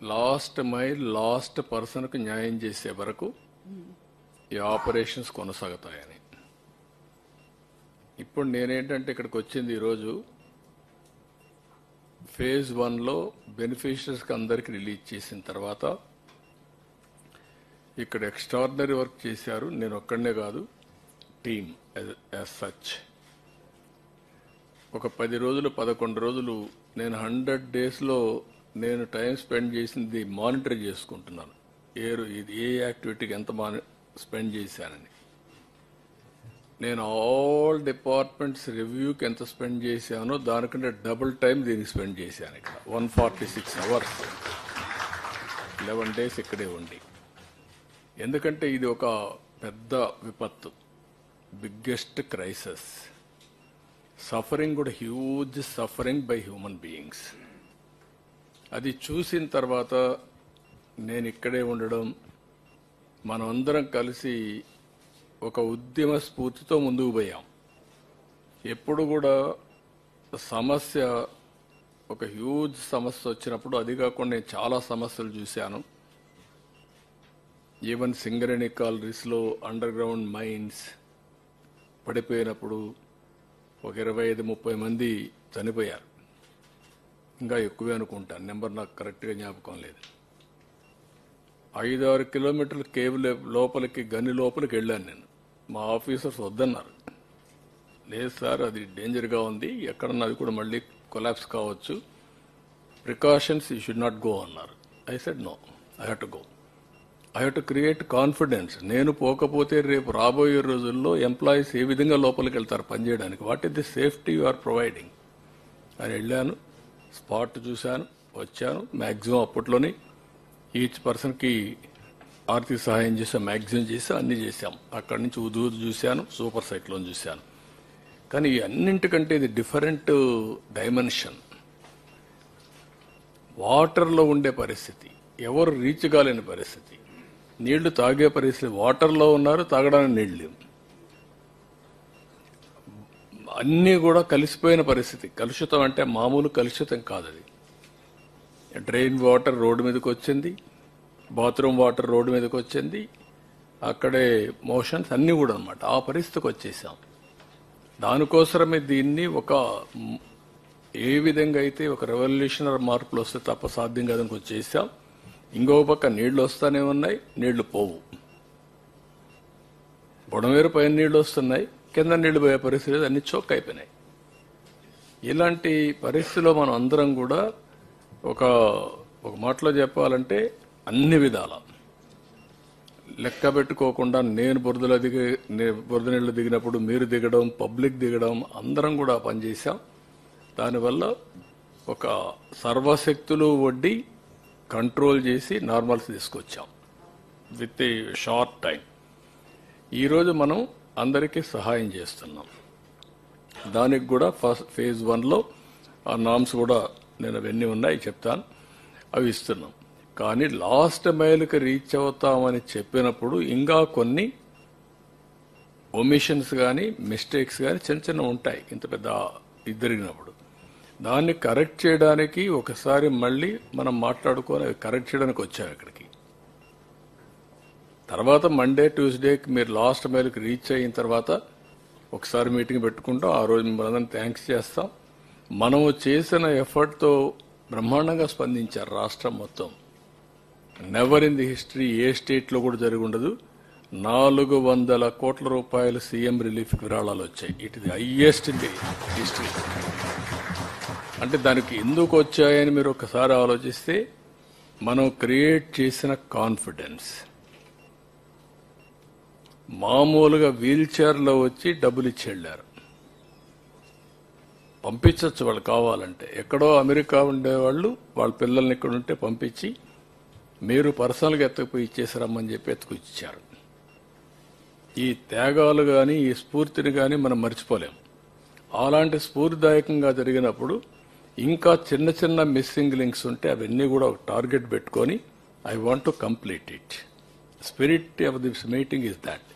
Last mile last పర్సన్కు న్యాయం చేసే వరకు ఈ ఆపరేషన్స్ కొనసాగుతాయని. ఇప్పుడు నేనేంటంటే ఇక్కడికి వచ్చింది ఈరోజు ఫేజ్ 1లో బెనిఫిషరీస్కి అందరికి రిలీజ్ చేసిన తర్వాత ఇక్కడ ఎక్స్ట్రాడినరీ వర్క్ చేశారు. నేను ఒక్కడనే కాదు, టీమ్ యాజ్ సచ్. ఒక 10 రోజులు 11 రోజులు నేను 100 డేస్లో నేను టైం స్పెండ్ చేసింది మానిటర్ చేసుకుంటున్నాను. ఇది ఏ యాక్టివిటీకి ఎంత స్పెండ్ చేశానని. నేను ఆల్ డిపార్ట్మెంట్స్ రివ్యూకి ఎంత స్పెండ్ చేశానో దానికంటే డబుల్ టైం దీనికి స్పెండ్ చేశాను. ఇక్కడ 146 అవర్స్ 11 డేస్ ఇక్కడే ఉండి. ఎందుకంటే ఇది ఒక పెద్ద విపత్తు, బిగ్గెస్ట్ క్రైసిస్. సఫరింగ్ కూడా huge suffering by human beings. అది చూసిన తర్వాత నేను ఇక్కడే ఉండడం, మనం అందరం కలిసి ఒక ఉద్యమ స్ఫూర్తితో ముందుకు పోయాం. ఎప్పుడు కూడా సమస్య ఒక హ్యూజ్ సమస్య వచ్చినప్పుడు, అది కాకుండా నేను చాలా సమస్యలు చూశాను. ఈవెన్ సింగరేణి కాలరీస్లో అండర్ గ్రౌండ్ మైన్స్ పడిపోయినప్పుడు ఒక 25-30 మంది చనిపోయారు. ఇంకా ఎక్కువే అనుకుంటాను, నెంబర్ నాకు కరెక్ట్గా జ్ఞాపకం లేదు. 5-6 కిలోమీటర్ల కేవ్ లోపలికి, గని లోపలికి వెళ్ళాను నేను. మా ఆఫీసర్స్ వద్దన్నారు. లేదు సార్, అది డేంజర్గా ఉంది, ఎక్కడన్నా అది కూడా మళ్ళీ కొలాప్స్ కావచ్చు, precautions you should not go అన్నారు. I said no, I have to go. I have to create confidence. నేను పోకపోతే రేపు రాబోయే రోజుల్లో ఎంప్లాయీస్ ఏ విధంగా లోపలికి వెళ్తారు పనిచేయడానికి, what is the safety you are providing అని వెళ్ళాను. స్పాట్ చూశాను, వచ్చాను. మ్యాక్సిమం అప్పట్లోనే ఈచ్ పర్సన్కి ఆర్థిక సహాయం చేసాం, మ్యాక్సిమం చేసాం, అన్ని చేశాం. అక్కడి నుంచి ఉదూ చూశాను, సూపర్ సైక్లోన్ చూశాను. కానీ ఈ అన్నింటికంటే ఇది డిఫరెంట్ డైమెన్షన్. వాటర్లో ఉండే పరిస్థితి, ఎవరు రీచ్ కాలేని పరిస్థితి, నీళ్లు తాగే పరిస్థితి. వాటర్లో ఉన్నారు, తాగడానికి నీళ్లు లేవు, అన్నీ కూడా కలిసిపోయిన పరిస్థితి. కలుషితం అంటే మామూలు కలుషితం కాదు అది. డ్రైన్ వాటర్ రోడ్డు మీదకి వచ్చింది, బాత్రూమ్ వాటర్ రోడ్డు మీదకి వచ్చింది, అక్కడే మోషన్స్ అన్నీ కూడా అన్నమాట. ఆ పరిస్థితికి వచ్చేసాం. దానికోసమే దీన్ని ఒక ఏ విధంగా అయితే ఒక రెవల్యూషనరీ మార్పులు వస్తే తప్ప సాధ్యం కాదని వచ్చేసాం. ఇంకో పక్క నీళ్లు వస్తానే ఉన్నాయి, నీళ్లు పోవు. బుడమేరు పైన నీళ్లు వస్తున్నాయి, కింద నీళ్లు పోయే పరిస్థితి, అన్ని చోక్ అయిపోయినాయి. ఇలాంటి పరిస్థితిలో మనం అందరం కూడా ఒక మాటలో చెప్పాలంటే అన్ని విధాల లెక్క పెట్టుకోకుండా, నేను బురద నీళ్లు దిగినప్పుడు మీరు దిగడం, పబ్లిక్ దిగడం, అందరం కూడా పనిచేశాం. దానివల్ల ఒక సర్వశక్తులు వడ్డీ కంట్రోల్ చేసి నార్మల్స్ తీసుకొచ్చాం విత్ ఏ షార్ట్ టైం. ఈరోజు మనం అందరికీ సహాయం చేస్తున్నాం. దానికి కూడా ఫేజ్ 1లో ఆ నామ్స్ కూడా నేను అవన్నీ ఉన్నాయి చెప్తాను, అవి ఇస్తున్నాం. కానీ లాస్ట్ మైల్కి రీచ్ అవుతామని చెప్పినప్పుడు ఇంకా కొన్ని ఒమిషన్స్ కానీ మిస్టేక్స్ కానీ చిన్న చిన్న ఉంటాయి. ఇంత పెద్ద జరిగినప్పుడు దాన్ని కరెక్ట్ చేయడానికి ఒకసారి మళ్ళీ మనం మాట్లాడుకొని అవి కరెక్ట్ చేయడానికి వచ్చాం ఇక్కడికి. తర్వాత మండే ట్యూస్డేకి మీరు లాస్ట్ మైల్కి రీచ్ అయిన తర్వాత ఒకసారి మీటింగ్ పెట్టుకుంటాం. ఆ రోజు మనందరం థ్యాంక్స్ చేస్తాం. మనము చేసిన ఎఫర్ట్తో బ్రహ్మాండంగా స్పందించారు రాష్ట్రం మొత్తం. నెవర్ ఇన్ ది హిస్టరీ ఏ స్టేట్లో కూడా జరిగి ఉండదు. 400 కోట్ల రూపాయలు సీఎం రిలీఫ్ విరాళాలు వచ్చాయి. It is the highest in the history. అంటే దానికి ఎందుకు వచ్చాయని మీరు ఒకసారి ఆలోచిస్తే, మనం క్రియేట్ చేసిన కాన్ఫిడెన్స్. మామూలుగా వీల్ చైర్లో వచ్చి డబ్బులు ఇచ్చి వెళ్ళారు. పంపించవచ్చు వాళ్ళు కావాలంటే. ఎక్కడో అమెరికా ఉండేవాళ్ళు వాళ్ళ పిల్లల్ని ఇక్కడ ఉంటే పంపించి మీరు పర్సనల్గా ఎత్తుకుపోయి ఇచ్చేసారమ్మని చెప్పి ఎత్తుకుచ్చారు. ఈ త్యాగాలు కానీ ఈ స్ఫూర్తిని కానీ మనం మర్చిపోలేం. అలాంటి స్ఫూర్తిదాయకంగా జరిగినప్పుడు ఇంకా చిన్న చిన్న మిస్సింగ్ లింక్స్ ఉంటే అవన్నీ కూడా ఒక టార్గెట్ పెట్టుకొని I want to complete it. Spirit of this meeting is that.